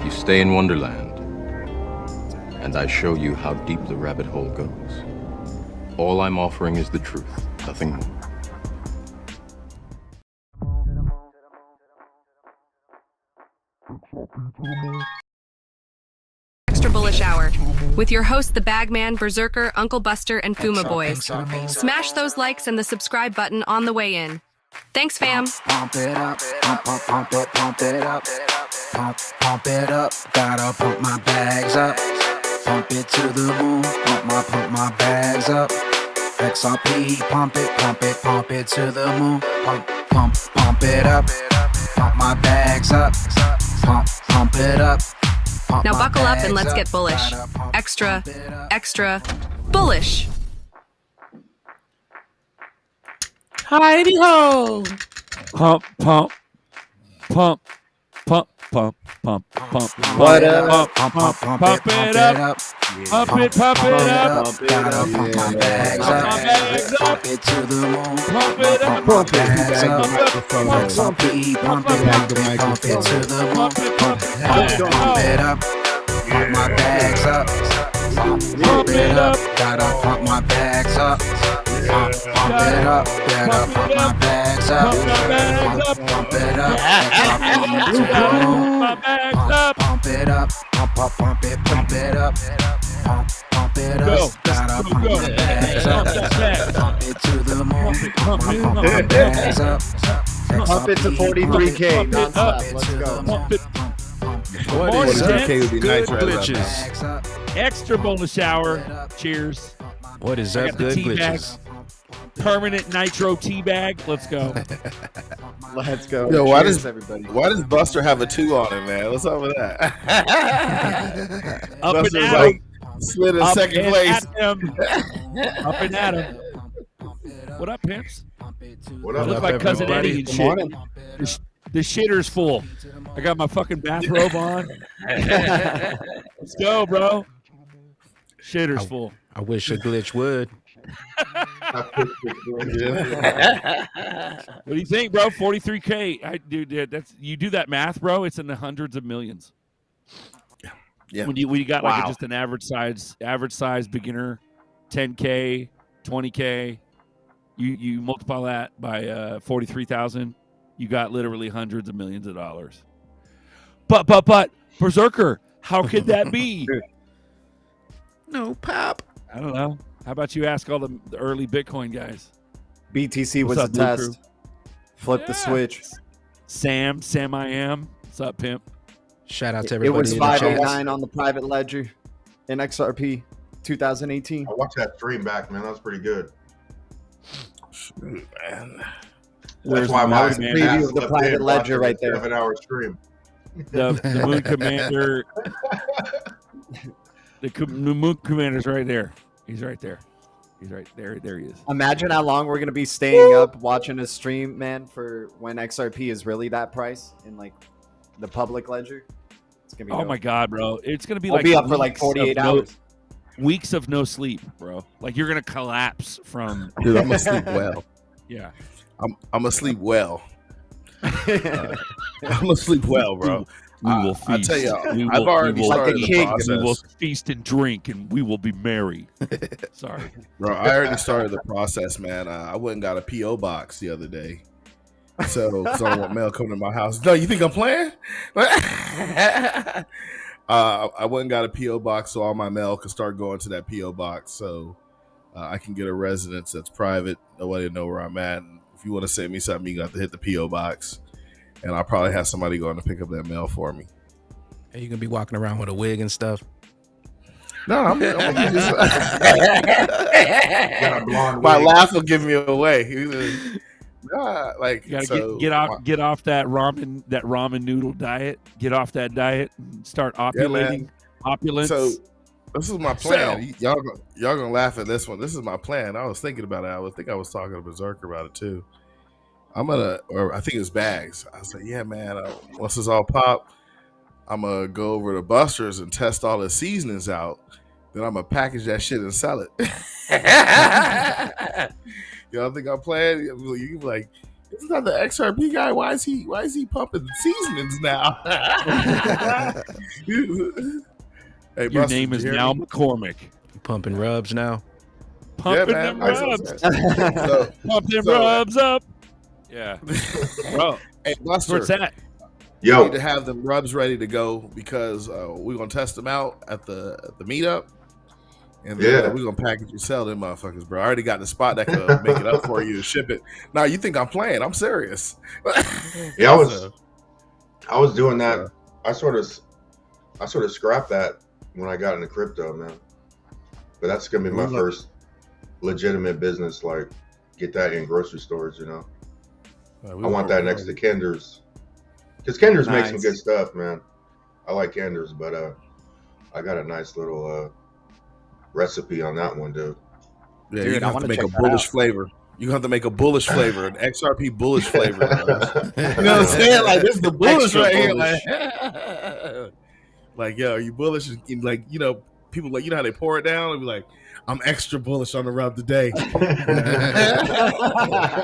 You stay in Wonderland, and I show you how deep the rabbit hole goes. All I'm offering is the truth, nothing more. Extra Bullish Hour with your host, the Bagman, Berserker, Uncle Buster, and Fuma Boys. Smash those likes and the subscribe button on the way in. Thanks, fam. Pump it up, pump it, pump it up, pump it up. Gotta pump my bags up, pump it to the moon. Pump my bags up. XRP, pump it to the moon. Pump it up, pump my bags up, pump it up. Now buckle up and let's get bullish. Extra bullish. Heidi ho! Pump. What up? Pump it up. Pump it up. Pump my bags up. Pump it to the moon. Pump it up. Pump it to the moon. Pump it up. Pump my bags up. Pump it up. Gotta pump my bags up. Pump it up. Gotta pump my bags up. Pump it up. Pump it up. Pump it up. Pump it up. Gotta pump my bags up. Pump it to the moon. Pump my bags up. Pump it to 43K. Nonstop. Let's go. What is that? Good glitches. Extra Bullish Hour. Cheers. What is I up, got the good tea bag. glitches? Permanent nitro tea bag. Let's go. Let's go. Yo, why Cheers, does everybody? why does Buster have a 2 on it, man? What's up with that? Up and Buster's at like him. slid in Up second and place. at him. Up and at him. What up, pimps? What I up, look like Cousin everybody? Eddie and Good shit. morning. The shitter's full. I got my fucking bathrobe on. Let's go, bro. Shitter's full. I wish a glitch would. What do you think, bro? 43K. Dude, that's you do that math, bro. It's in the hundreds of millions. Yeah. When you got like Wow. just an average size beginner, 10K, 20K, you multiply that by 43,000, you got literally hundreds of millions of dollars. But Berserker, how could that be? No pop. I don't know. How about you ask all the early Bitcoin guys? BTC What's was up, a Blue test. Flip the Yeah. switch. Sam I am. What's up, pimp? Shout out to It everybody. was in the chat. 509 on the private ledger in XRP 2018. I watched that stream back, man. That was pretty good. Man. That's why my Moon preview of the private ledger right there. 7-hour stream. The Moon Commander. The Moon Commander's right there. He's right there. He's right there. There he is. Imagine how long we're gonna be staying up watching a stream, man, for when XRP is really that price in like the public ledger. It's gonna be Oh dope. my god, bro! It's gonna be We'll like be up for like weeks 48 of hours. weeks of no sleep, bro. Like you're gonna collapse from. Dude, I'm gonna sleep well. Yeah. I'm gonna sleep well. I'm gonna sleep well, bro. We will feast. I tell you, We I've will- already we will- started Like a the king. We will process. feast and drink, and we will be merry. Sorry. Bro, I already started the process, man. I went and got a PO box the other day. So, because I don't want mail coming to my house. No, you think I'm playing? I went and got a PO box so all my mail can start going to that PO box. So I can get a residence that's private. Nobody will know where I'm at. And if you want to send me something, you got to hit the PO box, and I'll probably have somebody going to pick up that mail for me. Are you gonna be walking around with a wig and stuff? No, I'm Got a blonde my wig. laugh will give me away. Nah, like You gotta so, get off that ramen noodle diet. Get off that diet and start ovulating. Opulence. So this is my plan. Y'all gonna laugh at this one. This is my plan. I was thinking about it. I was talking to Berserker about it too. I think it's Bags. I said, yeah, man. Once this all pop, I'm gonna go over to Buster's and test all the seasonings out. Then I'm gonna package that shit and sell it. Y'all think I'm playing? You can be like, Isn't that the XRP guy? Why is he pumping seasonings now? Hey, Your name is now McCormick. You pumping rubs now? Pumping man, them I saw rubs. that. Pump them rubs up. Yeah. Bro, Hey, Buster, what's that? we Yo, need to have the rubs ready to go because we're gonna test them out at the meetup, and then Yeah. we're gonna package and sell them motherfuckers, bro. I already got the spot that could make it up for you to ship it. Now you think I'm playing? I'm serious. yeah, I was doing that. I sort of scrapped that when I got into crypto, man. But that's gonna be my first legitimate business. Like, get that in grocery stores, you know. I want that next to Kinder's, because Kinder's makes some good stuff, man. I like Kinder's, but I got a nice little recipe on that one, dude. Yeah, Dude, you I have wanna to make check a that bullish out. flavor. You have to make a bullish flavor, an XRP bullish flavor. You know what I'm saying? Like, this is the bullish Extra right bullish. here. Like, yo, are you bullish? And like, you know, people like, you know how they pour it down and be like, I'm extra bullish on the rub today.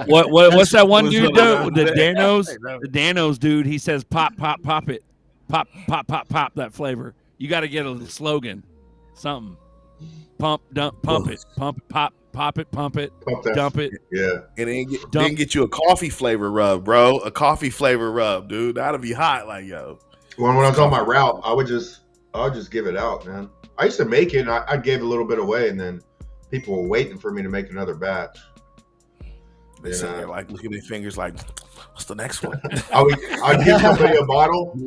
What's that one What's dude up, do? man? The Danos dude. He says pop it, pop that flavor. You got to get a slogan, something. Pump it, pop it, Pump that dump it. Yeah. And then get you a coffee flavor rub, bro. A coffee flavor rub, dude. That'll be hot. Like, yo. When I was on my route, I would just give it out, man. I used to make it, and I gave a little bit away, and then people were waiting for me to make another batch. They sit there like looking at their fingers like, what's the next one? I'd give somebody a bottle,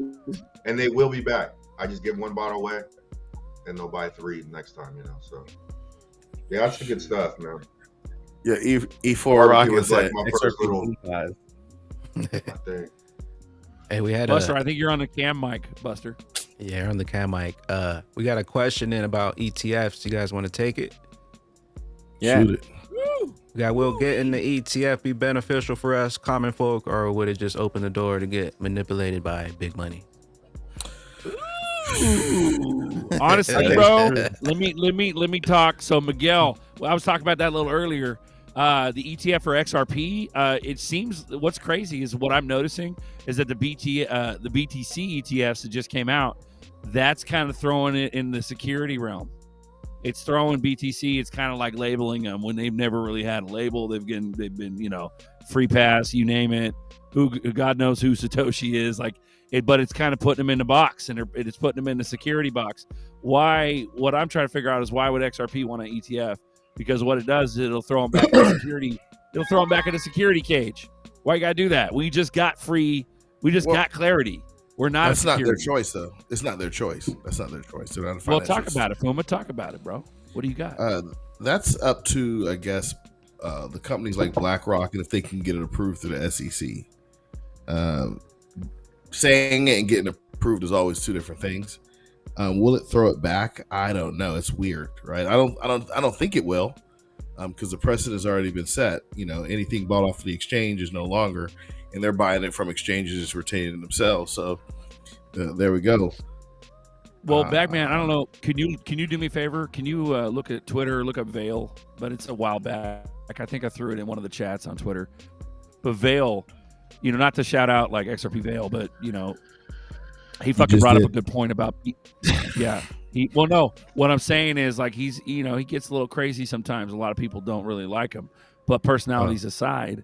and they will be back. I just give one bottle away, and they'll buy 3 next time, you know. So, yeah, that's the good stuff, man. Yeah, E4 Barbecue Rocket was like said my first little- XRP. I think. Hey, we had Buster, I think you're on the cam mic, Buster. Yeah, on the cam mic. We got a question in about ETFs. You guys want to take it? Yeah. Shoot it. Yeah, will getting the ETF be beneficial for us common folk, or would it just open the door to get manipulated by big money? Honestly, bro, let me talk. So Miguel, I was talking about that a little earlier. The ETF for XRP, it seems what's crazy is what I'm noticing is that the BTC ETFs that just came out, that's kind of throwing it in the security realm. It's throwing BTC. It's kind of like labeling them when they've never really had a label. They've been free pass, you name it. Who God knows who Satoshi is, like it, but it's kind of putting them in the box, and it's putting them in the security box. Why? What I'm trying to figure out is why would XRP want an ETF? Because what it does is it'll throw them back in security. It'll throw them back in the security cage. Why you gotta do that? We just got free. We just got clarity. We're not. That's not their choice, though. It's not their choice. That's not their choice. They're not a Well, financial talk about it, Puma. Talk about it, bro. What do you got? That's up to, I guess, the companies like BlackRock, and if they can get it approved through the SEC. Saying it and getting approved is always two different things. Will it throw it back? I don't know. It's weird, right? I don't think it will, because the precedent has already been set. You know, anything bought off the exchange is no longer, and they're buying it from exchanges, just retaining it themselves. So there we go. Well, Bagman, I don't know. Can you do me a favor? Can you look at Twitter, look up Vail? But it's a while back. Like I think I threw it in one of the chats on Twitter. But Vail, not to shout out like XRP Vail, but he fucking brought up a good point about yeah. What I'm saying is like he gets a little crazy sometimes. A lot of people don't really like him. But personalities aside,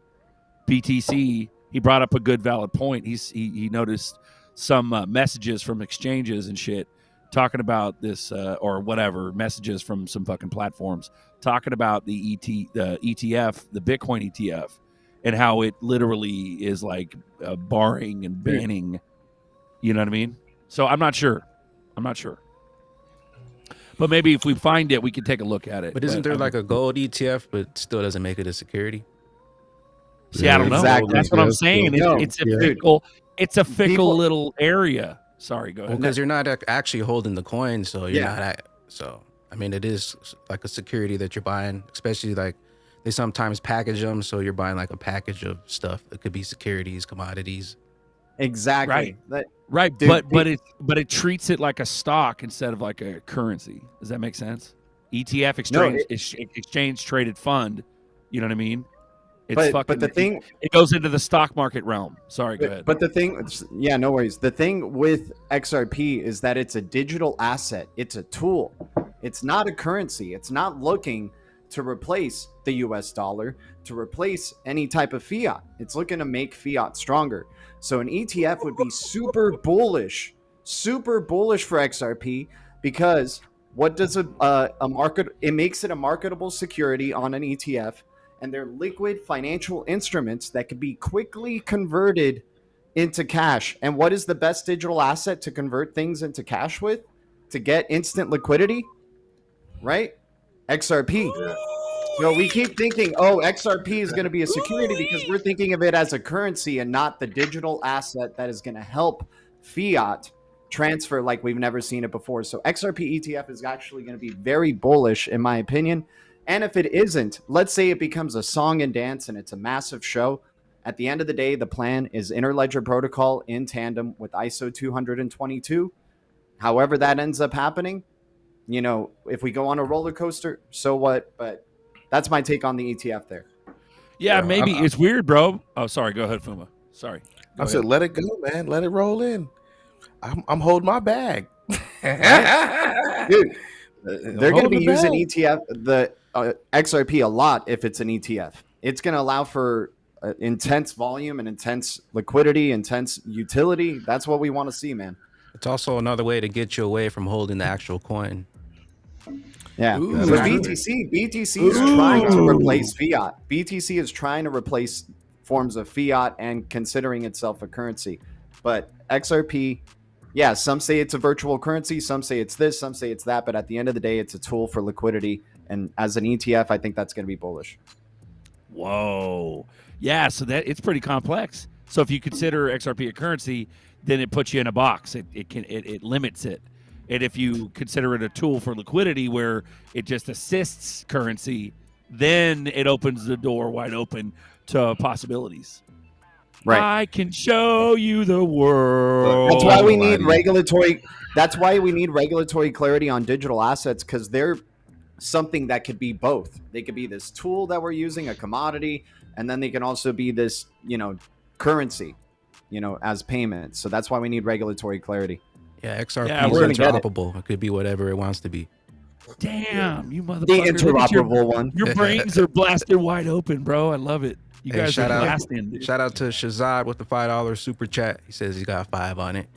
BTC, he brought up a good valid point. He noticed some messages from exchanges and shit talking about this or whatever, messages from some fucking platforms talking about the ETF, the Bitcoin ETF, and how it literally is like barring and banning. You know what I mean? So I'm not sure. But maybe if we find it, we can take a look at it. But isn't there like a gold ETF, but still doesn't make it a security? See, I don't know. Exactly. That's what I'm saying. No. It's a fickle little area. Sorry, go ahead. Because you're not actually holding the coin, so you're not. So I mean, it is like a security that you're buying, especially like they sometimes package them, so you're buying like a package of stuff that could be securities, commodities. Exactly. Right. Dude, but it treats it like a stock instead of like a currency. Does that make sense? ETF exchange traded fund. You know what I mean? It's but the thing, it goes into the stock market realm. Sorry, go ahead. But the thing, yeah, no worries. The thing with XRP is that it's a digital asset. It's a tool. It's not a currency. It's not looking to replace the US dollar, to replace any type of fiat. It's looking to make fiat stronger. So an ETF would be super bullish for XRP, because what does a market, it makes it a marketable security on an ETF, and they're liquid financial instruments that can be quickly converted into cash. And what is the best digital asset to convert things into cash with, to get instant liquidity? Right? XRP. So we keep thinking, oh, XRP is going to be a security because we're thinking of it as a currency and not the digital asset that is going to help fiat transfer like we've never seen it before. So XRP ETF is actually going to be very bullish, in my opinion. And if it isn't, let's say it becomes a song and dance and it's a massive show. At the end of the day, the plan is interledger protocol in tandem with ISO 222. However that ends up happening, you know, if we go on a roller coaster, so what? But that's my take on the ETF there. Yeah, maybe it's weird, bro. Oh, sorry. Go ahead, Fuma. Sorry. I said, let it go, man. Let it roll in. I'm holding my bag. Dude, they're going to be using ETF, the XRP a lot if it's an ETF. It's going to allow for intense volume and intense liquidity, intense utility. That's what we want to see, man. It's also another way to get you away from holding the actual coin. Yeah. So BTC is trying to replace fiat. BTC is trying to replace forms of fiat and considering itself a currency. But XRP, yeah, some say it's a virtual currency, some say it's this, some say it's that, but at the end of the day, it's a tool for liquidity. And as an ETF, I think that's going to be bullish. Whoa. Yeah, so that it's pretty complex. So if you consider XRP a currency, then it puts you in a box. It limits it. And if you consider it a tool for liquidity where it just assists currency, then it opens the door wide open to possibilities. Right. I can show you the world. That's why we need regulatory. That's why we need regulatory clarity on digital assets, because they're something that could be both. They could be this tool that we're using, a commodity, and then they can also be this, you know, currency, you know, as payment. So that's why we need regulatory clarity. Yeah, XRP is interoperable. It could be whatever it wants to be. Damn, you motherfucker. The interoperable one. Your brains are blasted wide open, bro. I love it. You guys shout are out to Shazad with the $5 super chat. He says he got 5 on it.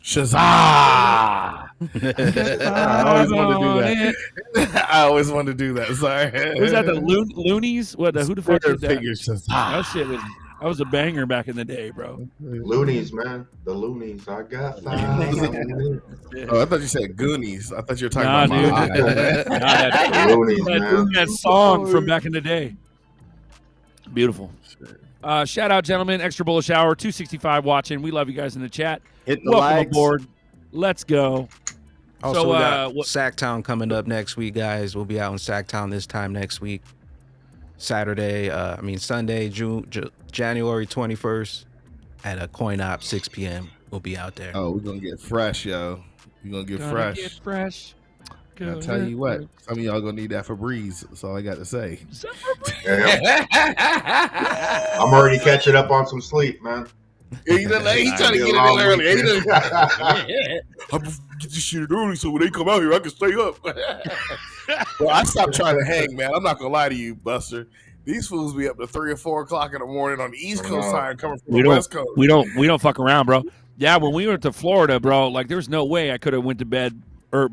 Shazad! I always wanted to do that. I always wanted to do that. Sorry. Was that the loonies? What? Who the fuck did that? Shazad. That was a banger back in the day, bro. Loonies, man. The loonies. I got 5. Oh, I thought you said Goonies. I thought you were talking about Loonies, man. That song from back in the day. Beautiful. Shout out, gentlemen. Extra Bullish Hour 265 watching. We love you guys in the chat. Hit the Welcome likes. aboard. Let's go. Also, we got Sacktown coming up next week, guys. We'll be out in Sacktown this time next week. Sunday, January 21st at a coin op 6 p.m. We'll be out there. Oh, we're gonna get fresh, yo. We're gonna get fresh. I'll tell you what, some of y'all gonna need that for breeze. That's all I got to say. I'm already catching up on some sleep, man. He's trying to get it in early. I'm gonna get this shit early so when they come out here, I can stay up. Well, I stopped trying to hang, man. I'm not gonna lie to you, Buster. These fools be up to 3 or 4 o'clock in the morning on the East Coast time, coming from the West Coast. We don't fuck around, bro. Yeah, when we went to Florida, bro, like there's no way I could have went to bed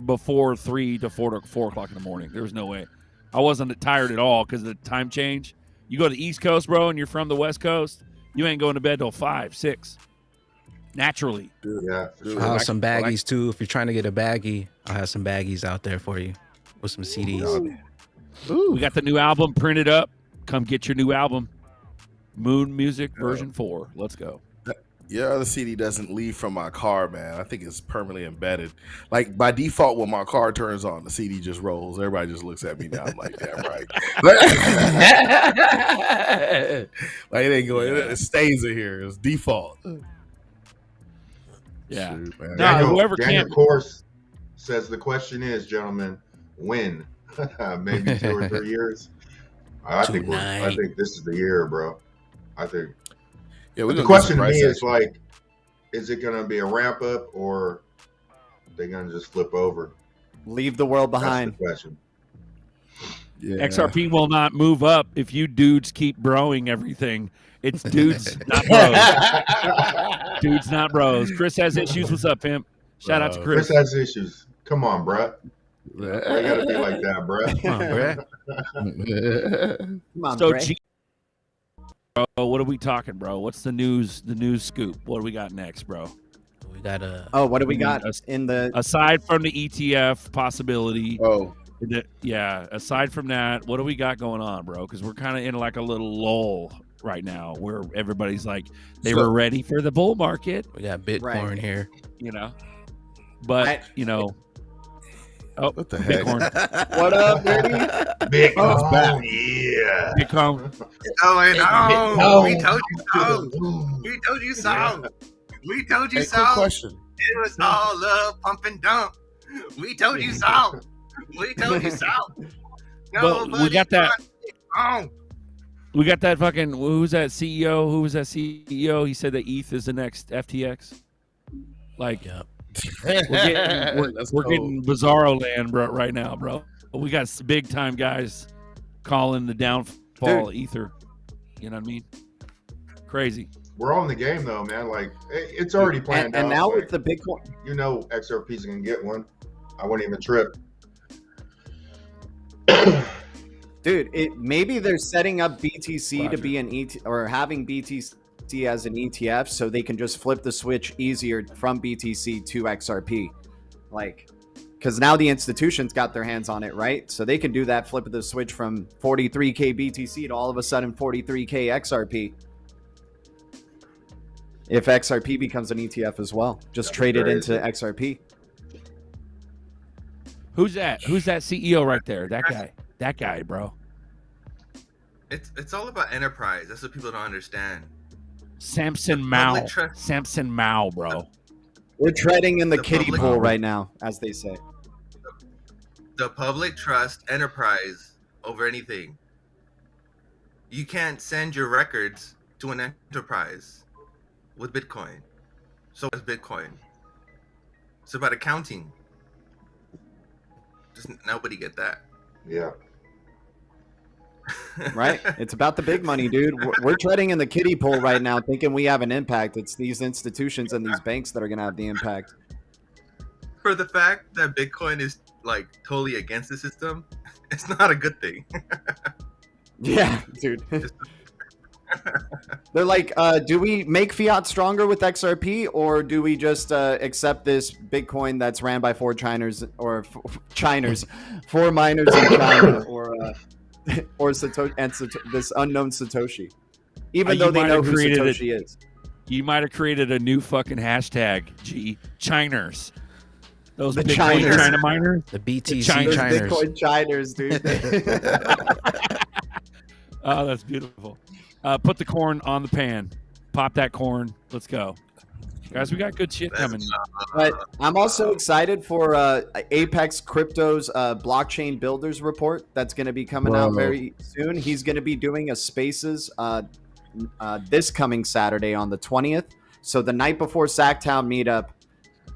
before 3 to 4 o'clock in the morning. There was no way. I wasn't tired at all because of the time change. You go to the East Coast, bro, and you're from the West Coast, you ain't going to bed till 5, 6. Naturally. Yeah. I'll have some baggies too. If you're trying to get a baggie, I'll have some baggies out there for you with some CDs. Ooh. We got the new album printed up. Come get your new album. Moon Music version 4. Let's go. Yeah, the CD doesn't leave from my car, man. I think it's permanently embedded. Like by default, when my car turns on, the CD just rolls. Everybody just looks at me now. I'm like, damn right. Like it ain't going. It stays in here. It's default. Yeah. Shoot, man. Daniel Course says the question is, gentlemen, when? Maybe 2 or 3 years. I think this is the year, bro. I think. Yeah, but the question to me is like, is it going to be a ramp up or they're going to just flip over? Leave the world behind. That's the question. Yeah. XRP will not move up if you dudes keep broing everything. It's dudes, not bros. Dudes, not bros. Chris has issues. What's up, pimp? Shout out to Chris. Chris has issues. Come on, bruh. You gotta be like that, bruh. Come on, bruh. Come on, So, Bray. bro, what are we talking, bro? What's the news? The news scoop. What do we got next, bro? We got a. Oh, what do we got in the? Aside from the ETF possibility. Oh. Yeah. Aside from that, what do we got going on, bro? Because we're kind of in like a little lull right now, where everybody's like they were ready for the bull market. We got Bitcoin here, you know. But you know. Oh, what the heck? Bitcoin. What up, Dirty? Bitcoin, yeah. Bitcoin. Oh, no. We told you so. We told you so. We told you so. Quick question. It was all love, pump and dump. We told you so. We told you so. Well, we got that. Oh. We got that fucking. Who's that CEO? Who was that CEO? He said that ETH is the next FTX. Like, we're getting bizarro land, bro, right now, bro. But we got big time guys calling the downfall of Ether. You know what I mean? Crazy. We're on the game though, man. Like it's already planned out. And now like, with the Bitcoin, you know, XRP's gonna get one. I wouldn't even trip. dude, maybe they're setting up BTC to be an or having BTC as an ETF so they can just flip the switch easier from BTC to XRP, like, because now the institutions got their hands on it, right? So they can do that flip of the switch from 43k BTC to all of a sudden 43k XRP. If XRP becomes an ETF as well, just trade it into XRP. Who's that? Who's that CEO right there? That guy. That guy, bro. It's all about enterprise. That's what people don't understand. Samson Mao. Samson Mao, bro. We're treading in the kiddie public pool right now, as they say. The public trust enterprise over anything. You can't send your records to an enterprise with Bitcoin. So is Bitcoin. It's about accounting. Just nobody get that. Yeah. Right? It's about the big money, dude. We're treading in the kiddie pool right now, thinking we have an impact. It's these institutions and these banks that are going to have the impact. For the fact that Bitcoin is like totally against the system, it's not a good thing. Yeah, dude. They're like, do we make fiat stronger with XRP, or do we just accept this Bitcoin that's ran by four miners in China, or this unknown Satoshi, even though they know who Satoshi is? You might have created a new fucking hashtag, Chiners. Those the Bitcoin Chiners. China miners. the BTC Those Chiners. Bitcoin Chiners, dude. Oh, that's beautiful. Put the corn on the pan. Pop that corn. Let's go. Guys, we got good shit coming. But I'm also excited for Apex Crypto's blockchain builders report that's going to be coming out very soon. He's going to be doing a Spaces this coming Saturday on the 20th. So the night before Sacktown meetup,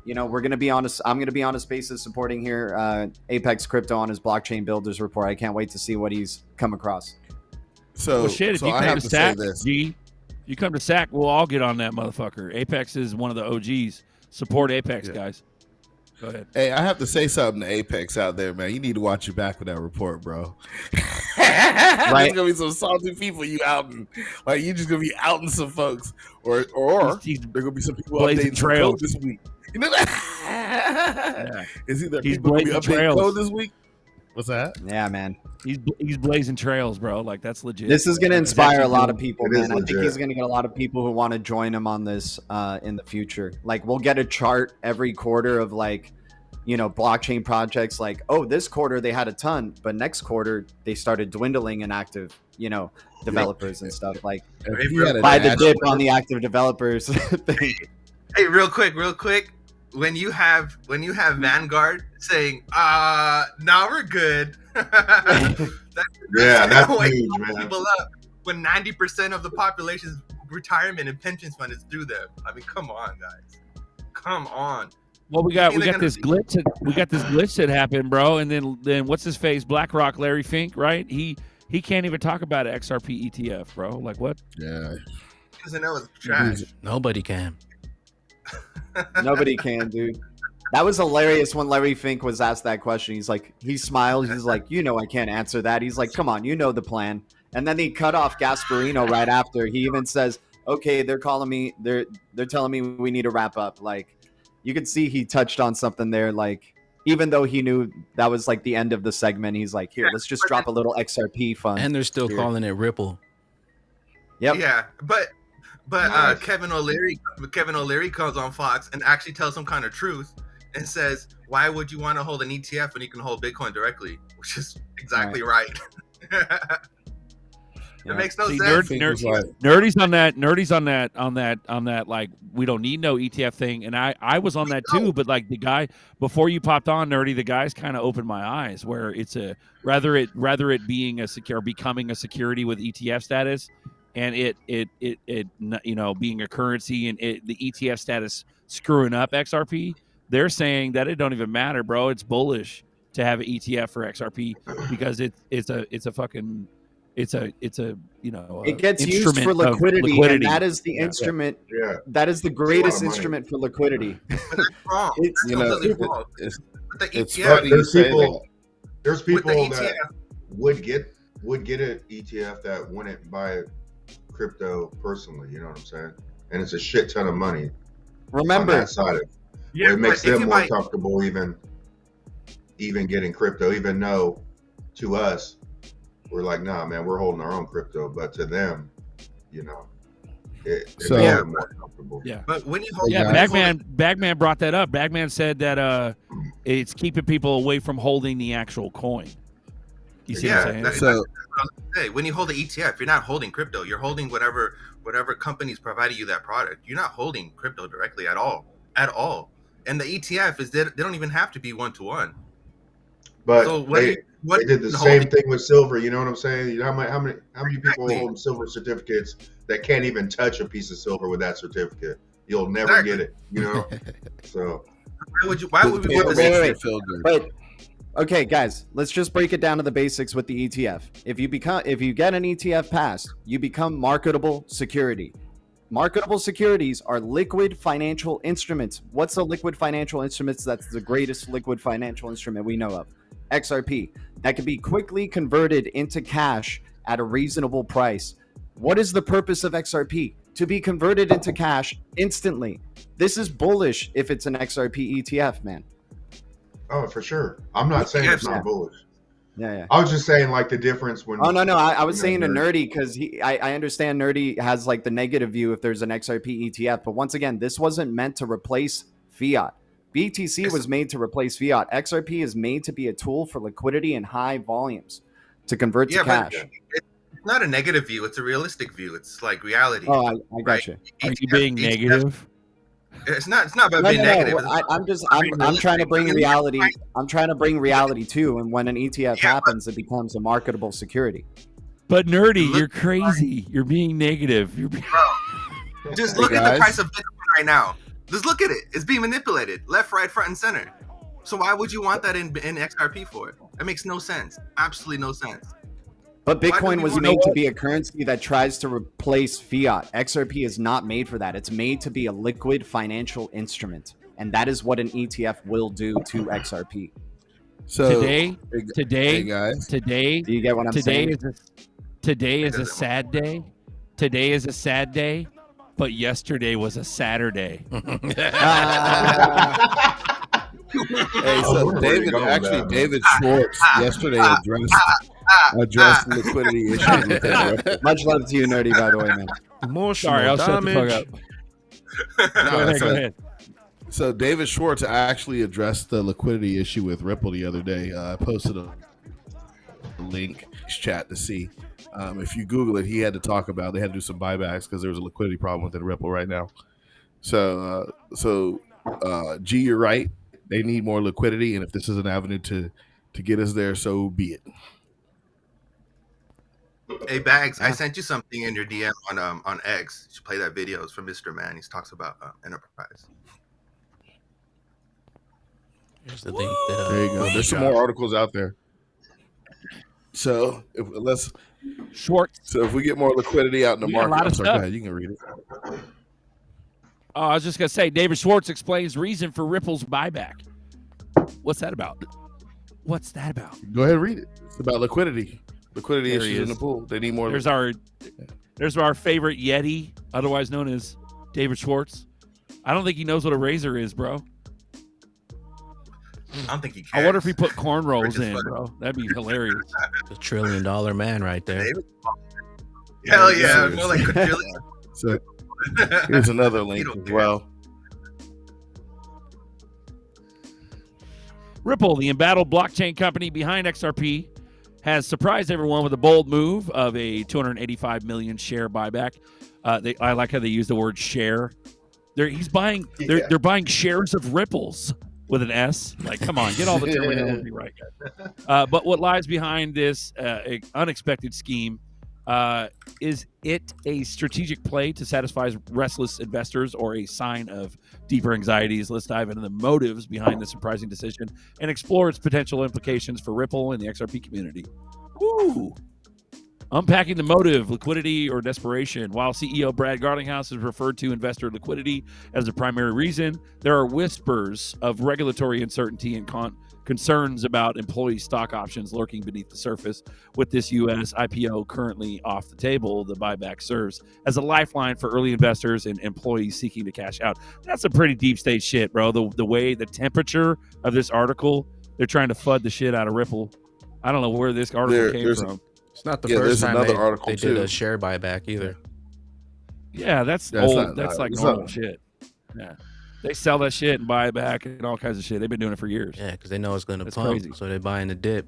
you know, we're going to be on I'm going to be on a Spaces supporting here Apex Crypto on his blockchain builders report. I can't wait to see what he's come across. So, Well, shit, if so you I come have to to say Sac, this. G, you come to Sac, we'll all get on that motherfucker. Apex is one of the OGs. Support Apex, guys. Go ahead. Hey, I have to say something to Apex out there, man. You need to watch your back with that report, bro. Right. There's gonna be some salty people you outing. Like you just gonna be outing some folks, or He's there gonna be some people blazing updating some trails. code this week. You know that? Yeah. Is either He's people gonna be blazing updating trails. code this week? What's that? Yeah, man. He's blazing trails, bro. Like, that's legit. This is going to inspire a lot of people, It is man. I think legit. he's going to get a lot of people who want to join him on this in the future. Like, we'll get a chart every quarter of, like, you know, blockchain projects. Like, oh, this quarter they had a ton, but next quarter they started dwindling in active, you know, developers and stuff. Like, If you had a buy the dashboard- dip on the active developers thing. Hey, real quick. when you have Vanguard saying, now we're good. That's huge, man. People up when 90% of the population's retirement and pensions fund is through them. I mean, come on, guys. Come on. Well, we got this glitch. We got this glitch that happened, bro. And then what's his face? BlackRock, Larry Fink, right? He can't even talk about an XRP ETF, bro. Like what? Yeah. He doesn't know it's trash. Nobody can. Nobody can, dude. That was hilarious when Larry Fink was asked that question. He's like, he smiled. He's like, I can't answer that. He's like, come on, you know the plan. And then he cut off Gasparino right after. He even says, okay, they're calling me. They're telling me we need to wrap up. Like, you could see he touched on something there. Like, even though he knew that was like the end of the segment, he's like, here, let's just drop a little XRP fund. And they're still calling it Ripple. Yep. Yeah, but Nice. Kevin O'Leary comes on Fox and actually tells some kind of truth and says, why would you want to hold an ETF when you can hold Bitcoin directly? Which is exactly right. It makes no sense. Nerdy's on that. Like, we don't need no ETF thing, and I was on that too. But like the guy before you popped on, Nerdy, the guy's kind of opened my eyes. Where it's rather it being becoming a security with ETF status, and it being a currency and the ETF status screwing up XRP. They're saying that it don't even matter, bro. It's bullish to have an ETF for XRP because it gets used for liquidity, and that is the instrument. Yeah. That is the greatest instrument for liquidity. But that's wrong. It's, That's completely wrong. With the It's ETF, funny you say that. There's with the people ETF, that would get an ETF that wouldn't buy crypto personally. You know what I'm saying? And it's a shit ton of money. Remember, on that side of it. yeah, It makes but if them you more buy- comfortable even getting crypto, even though to us we're like, nah, man, we're holding our own crypto, but to them, it makes them more comfortable. Yeah. But when you hold, Bagman brought that up. Bagman said that it's keeping people away from holding the actual coin. You see what I'm saying? So when you hold an ETF, you're not holding crypto. You're holding whatever company's providing you that product. You're not holding crypto directly at all. And the ETF they don't even have to be 1-to-1. But So they did the same thing with silver. You know what I'm saying? You know how many people hold silver certificates that can't even touch a piece of silver with that certificate? You'll never get it. So why would we want Wait. this? feel good. but okay, guys, let's just break it down to the basics with the ETF. If you get an ETF passed, you become marketable security. Marketable securities are liquid financial instruments. What's a liquid financial instrument? That's the greatest liquid financial instrument we know of. XRP. That can be quickly converted into cash at a reasonable price. What is the purpose of XRP? To be converted into cash instantly. This is bullish if it's an XRP ETF, man. oh, for sure. I'm not saying it's not bullish. Yeah. I was just saying like the difference when. Oh, no. I was saying to Nerdy because I understand Nerdy has like the negative view if there's an XRP ETF. But once again, this wasn't meant to replace fiat. BTC was made to replace fiat. XRP is made to be a tool for liquidity in high volumes to convert to cash. It's not a negative view. It's a realistic view. It's like reality. Oh, I got you. Are you being negative? It's not about being negative. I'm trying to bring reality. I'm trying to bring reality too. And when an ETF happens, it becomes a marketable security. But Nerdy, you're crazy. You're being negative. Just look at the price of Bitcoin right now. Just look at it. It's being manipulated left, right, front, and center. So why would you want that in XRP for? It makes no sense. Absolutely no sense. But Bitcoin was made to be a currency that tries to replace fiat. XRP is not made for that. It's made to be a liquid financial instrument. And that is what an ETF will do to XRP. So today, guys. Today, do you get what I'm saying? Today is a sad day. Today is a sad day, but yesterday was a Saturday. Hey, so David Schwartz yesterday addressed liquidity issues with him. Much love to you, Nerdy, by the way, man. Sorry, I'll shut the fuck up. Go ahead. So David Schwartz actually addressed the liquidity issue with Ripple the other day. I posted a link chat to see. If you Google it, he had to talk about they had to do some buybacks because there was a liquidity problem within Ripple right now. So G, you're right. They need more liquidity, and if this is an avenue to get us there, so be it. Hey Bags, I sent you something in your DM on X. You should play that video. It's from Mr. Man. He talks about enterprise. Here's the link. There you go. There's some more articles out there. So if we get more liquidity out in the market, I'm sorry, go ahead, you can read it. Oh, I was just gonna say, David Schwartz explains reason for Ripple's buyback. What's that about? What's that about? Go ahead and read it. It's about liquidity. Liquidity issues in the pool. They need more. There's our favorite Yeti, otherwise known as David Schwartz. I don't think he knows what a razor is, bro. I don't think he cares. I wonder if he put cornrows in, bro. That'd be hilarious. The $1 trillion man right there. Hell yeah, more like a trillion. So here's another link as well. Ripple, the embattled blockchain company behind XRP, has surprised everyone with a bold move of a 285 million share buyback. I like how they use the word share. They're buying shares of Ripples with an S. Like, come on, get all the terminology right, guys. But what lies behind this unexpected scheme? Is it a strategic play to satisfy restless investors or a sign of deeper anxieties? Let's dive into the motives behind the surprising decision and explore its potential implications for Ripple and the XRP community. Woo! Unpacking the motive, liquidity or desperation. While CEO Brad Garlinghouse has referred to investor liquidity as the primary reason, there are whispers of regulatory uncertainty and concerns about employee stock options lurking beneath the surface. With this U.S. IPO currently off the table, the buyback serves as a lifeline for early investors and employees seeking to cash out. That's some pretty deep state shit, bro. The way, the temperature of this article, they're trying to FUD the shit out of Ripple. I don't know where this article came from. It's not the first time they did too. a share buyback either. Yeah, that's old. That's like normal shit. Yeah. They sell that shit and buy it back and all kinds of shit. They've been doing it for years. Yeah, because they know it's going to pump, crazy. So they're buying the dip.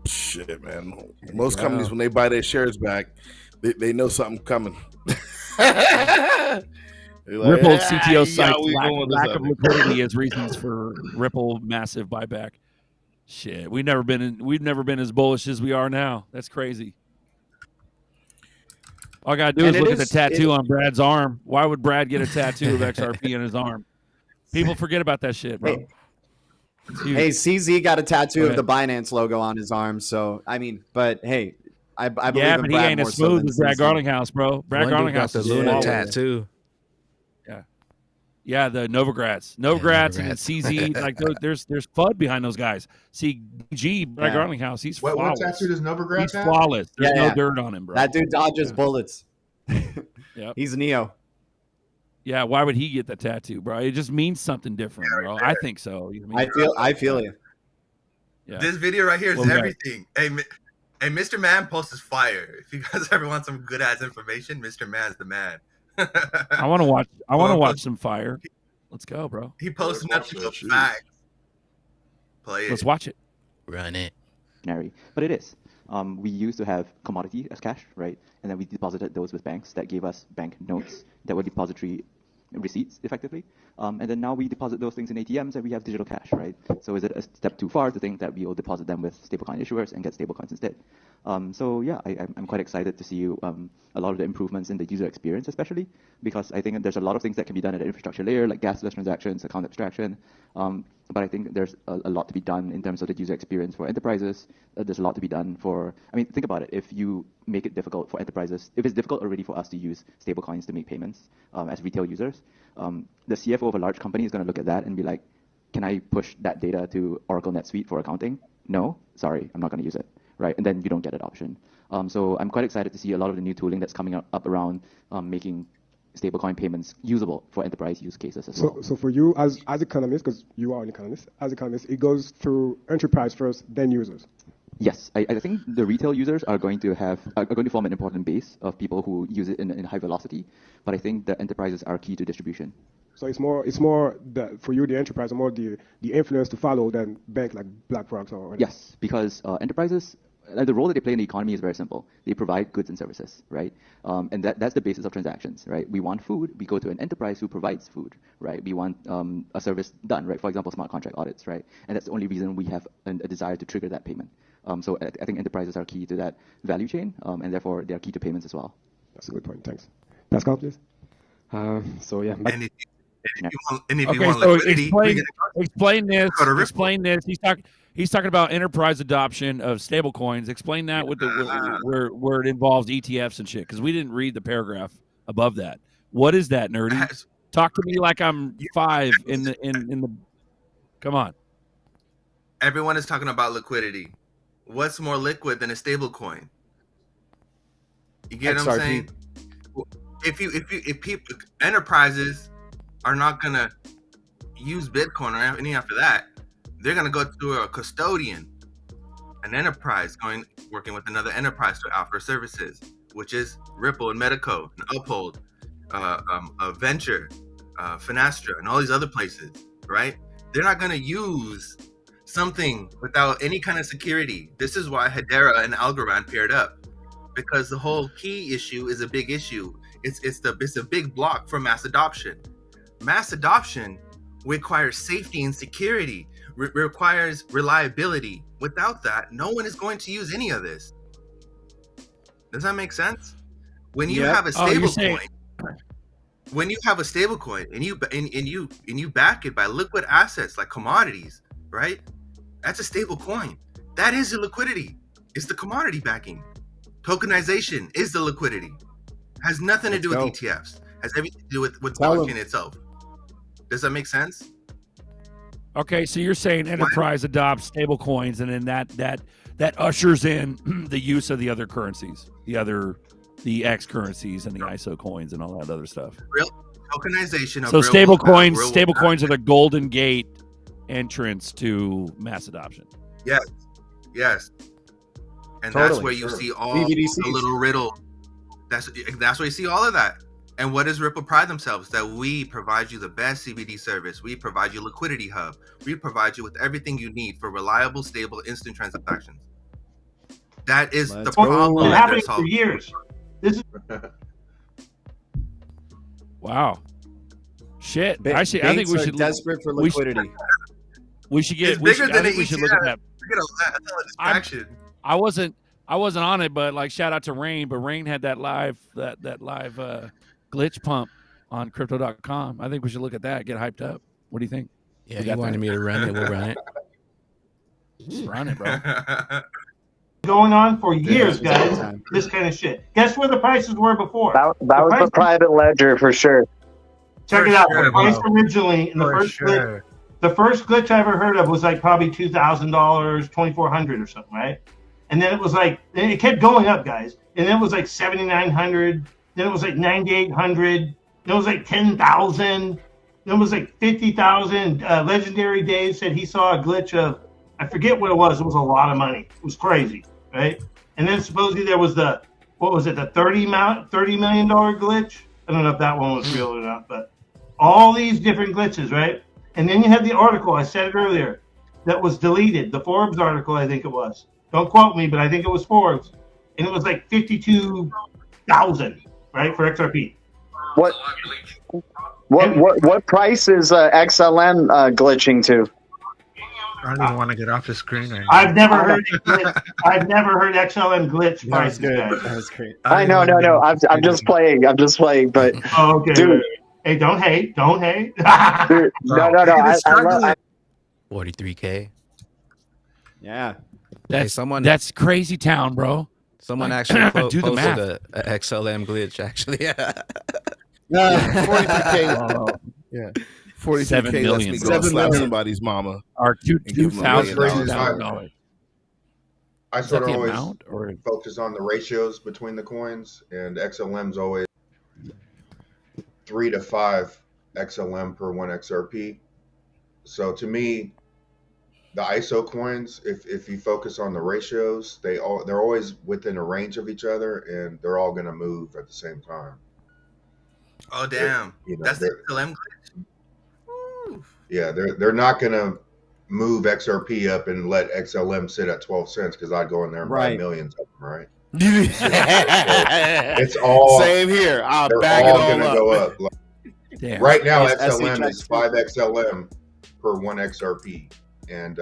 Shit, man. Most companies, when they buy their shares back, they know something coming. Like, Ripple CTO cites lack of liquidity as reasons for Ripple massive buyback. Shit, we've never been as bullish as we are now. That's crazy. All I gotta do is look at the tattoo on Brad's arm. Why would Brad get a tattoo of XRP on his arm? People forget about that shit, bro. Hey, CZ got a tattoo of the Binance logo on his arm. So I mean, but hey, I believe in but Brad he ain't more as smooth so as Brad Garlinghouse, bro. Brad Garlinghouse the is Luna tattoo. Yeah, the Novigrads and then CZ, like there's FUD behind those guys. See, Brad Garlinghouse, he's flawless. What tattoo does Novigrad have? Flawless. There's no dirt on him, bro. That dude dodges bullets. Yep. He's Neo. Yeah, why would he get the tattoo, bro? It just means something different, bro. I think so. You know what I mean? I feel you. Yeah. This video right here is everything. Hey, Mr. Man posts is fire. If you guys ever want some good ass information, Mr. Man's the man. I want to watch some fire. Let's go, bro. He posts nothing but facts. Play it. Let's watch it. Run it. But it is. We used to have commodity as cash, right? And then we deposited those with banks that gave us bank notes that were depository receipts, effectively. And then now we deposit those things in ATMs and we have digital cash, right? So is it a step too far to think that we will deposit them with stablecoin issuers and get stablecoins instead? So yeah, I'm quite excited to see a lot of the improvements in the user experience, especially because I think there's a lot of things that can be done at the infrastructure layer, like gasless transactions, account abstraction. But I think there's a lot to be done in terms of the user experience for enterprises. There's a lot to be done for, I mean, think about it. If you make it difficult for enterprises, if it's difficult already for us to use stablecoins to make payments as retail users, the CFO of a large company is going to look at that and be like, can I push that data to Oracle NetSuite for accounting? No, sorry, I'm not going to use it. Right, and then you don't get adoption. So I'm quite excited to see a lot of the new tooling that's coming up around making stablecoin payments usable for enterprise use cases as well. So for you as economists, because you are an economist, as economists, it goes through enterprise first, then users. Yes, I think the retail users are going to form an important base of people who use it in high velocity. But I think the enterprises are key to distribution. So it's more for you, the enterprise, more the influence to follow than bank like BlackRock or. Yes, because enterprises the role that they play in the economy is very simple. They provide goods and services, right? And that's the basis of transactions, right? We want food, we go to an enterprise who provides food, right? We want a service done, right? For example, smart contract audits, right? And that's the only reason we have a desire to trigger that payment. So I think enterprises are key to that value chain, and therefore they are key to payments as well. That's a good point. Thanks. Pascal, please. So yeah. Explain this. Explain this. He's talking about enterprise adoption of stablecoins. Explain that with where it involves ETFs and shit, because we didn't read the paragraph above that. What is that, nerdy? Talk to me like I'm 5 in the. Come on. Everyone is talking about liquidity. What's more liquid than a stablecoin? You get XRP. what I'm saying? If people, enterprises are not gonna use Bitcoin or any after that, they're gonna go to a custodian, an enterprise working with another enterprise to offer services, which is Ripple and Medico and Uphold, Venture, Finastra, and all these other places, right? They're not gonna use something without any kind of security. This is why Hedera and Algorand paired up, because the whole key issue is a big issue. It's a big block for mass adoption. Mass adoption requires safety and security, requires reliability. Without that, no one is going to use any of this. Does that make sense? When you have a stablecoin, and you back it by liquid assets like commodities, right? That's a stable coin. That is the liquidity. It's the commodity backing. Tokenization is the liquidity. Has nothing to do with ETFs. Has everything to do with blockchain itself. Does that make sense? Okay, so you're saying enterprise adopts stable coins, and then that ushers in the use of the other currencies, the X currencies and the ISO coins and all that other stuff. Real tokenization of so stable coins are the golden gate entrance to mass adoption. Yes. And that's where you see all the little riddle. That's where you see all of that. And what does Ripple pride themselves? That we provide you the best CBD service. We provide you liquidity hub. We provide you with everything you need for reliable, stable, instant transactions. That is the problem. It's been happening for years. This is wow. Shit. Actually, I think we should desperate for liquidity. We should get. It's bigger than I think we should look at that. Distraction. I wasn't on it, but like shout out to Rain. But Rain had that live glitch pump on crypto.com. I think we should look at that. Get hyped up. What do you think? Yeah, you wanted me to run it. We'll run it. Just run it, bro. going on for years, guys. This kind of shit. Guess where the prices were before? That was the private ledger for sure. Check it out. The price originally in the first glitch, the first glitch I ever heard of was like probably $2,000, $2,400 or something, right? And then it was like, and it kept going up, guys. And then it was like 7,900. Then it was like 9,800. Then it was like 10,000. Then it was like 50,000. Legendary Dave said he saw a glitch of, I forget what it was. It was a lot of money. It was crazy, right? And then supposedly there was the, what was it, the $30 million glitch? I don't know if that one was real or not, but all these different glitches, right? And then you had the article, I said it earlier, that was deleted, the Forbes article, I think it was. Don't quote me, but I think it was Forbes. And it was like 52,000, right, for XRP. What price is XLM glitching to? I don't even want to get off the screen right now. I've never heard XLM glitch prices. That's great. No. I'm just playing. But oh, okay. Dude, hey, don't hate. Dude, no. I 43K. Yeah. That's crazy town, bro. Someone actually do the math. posted a XLM glitch, actually. Yeah. 43K. Yeah. 43K lets me go slap somebody's mama. Or $2,000. I sort of always focus on the ratios between the coins, and XLM's always 3 to 5 XLM per 1 XRP. So to me, the ISO coins, if you focus on the ratios, they're always within a range of each other, and they're all going to move at the same time. Oh damn! That's the XLM glitch. Yeah, they're not going to move XRP up and let XLM sit at 12 cents because I'd go in there and buy millions of them, right? It's all same here. I'll they're bag all it all gonna up. go up. Like, Damn. right now, These XLM is SHX 5 XLM per 1 XRP, and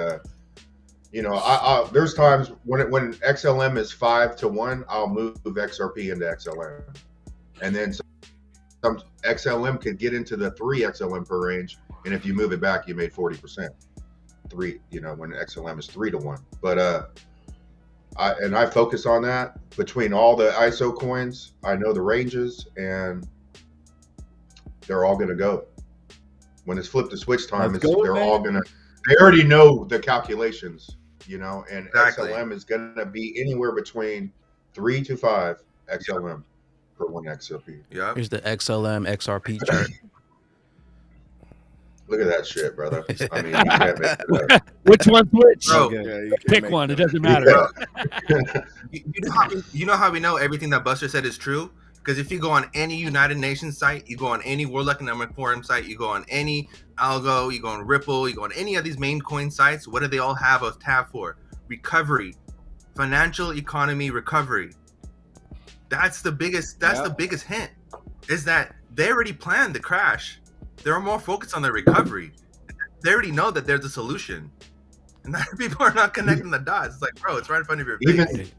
you know, I there's times when XLM is 5 to 1, I'll move XRP into XLM, and then some XLM could get into the 3 XLM per range, and if you move it back, you made 40%. 3, you know, when XLM is 3 to 1, but I focus on that between all the ISO coins. I know the ranges, and they're all gonna go. When it's flip to switch time, they're all gonna. They already know the calculations, you know, and Exactly. XLM is gonna be anywhere between 3 to 5 XLM per 1 XRP. Yeah. Here's the XLM XRP chart. Look at that shit, brother. I mean, you can't make it up. Which one's which? Bro, Pick one. It doesn't matter. You know how we know everything that Buster said is true? Because if you go on any United Nations site, you go on any World Economic Forum site, you go on any Algo, you go on Ripple, you go on any of these main coin sites, what do they all have a tab for? Recovery, financial economy recovery. That's the biggest. That's the biggest hint. Is that they already planned the crash. They're more focused on their recovery. They already know that there's a solution, and that people are not connecting the dots. It's like, bro, it's right in front of your face. Even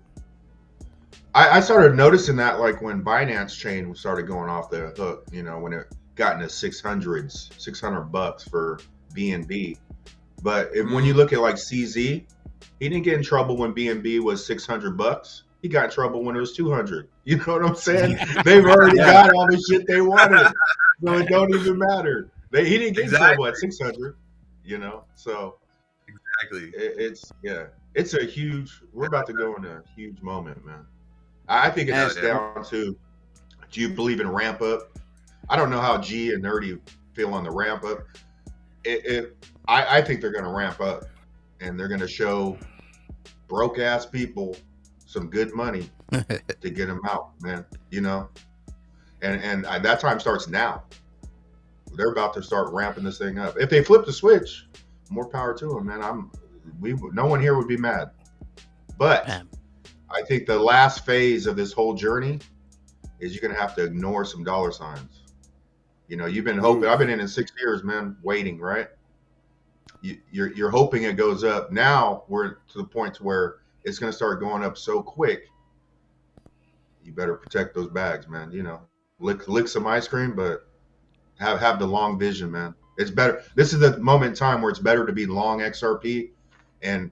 I started noticing that, like when Binance chain started going off the hook, you know, when it got into $600 for BNB. But when you look at like CZ, he didn't get in trouble when BNB was $600. He got in trouble when it was 200. You know what I'm saying? They've already got all the shit they wanted, so it don't even matter. He didn't get in trouble at 600. You know, so exactly. It's a huge. We're about to go in a huge moment, man. I think it's down to, do you believe in ramp up? I don't know how G and Nerdy feel on the ramp up. I think they're going to ramp up, and they're going to show broke ass people some good money to get them out, man. You know, and that time starts now. They're about to start ramping this thing up. If they flip the switch, more power to them, man. No one here would be mad, but I think the last phase of this whole journey is you're gonna have to ignore some dollar signs. You know, you've been hoping. I've been in 6 years, man, waiting. Right? You're hoping it goes up. Now we're to the point where it's gonna start going up so quick. You better protect those bags, man. You know, lick some ice cream, but have the long vision, man. It's better. This is the moment in time where it's better to be long XRP and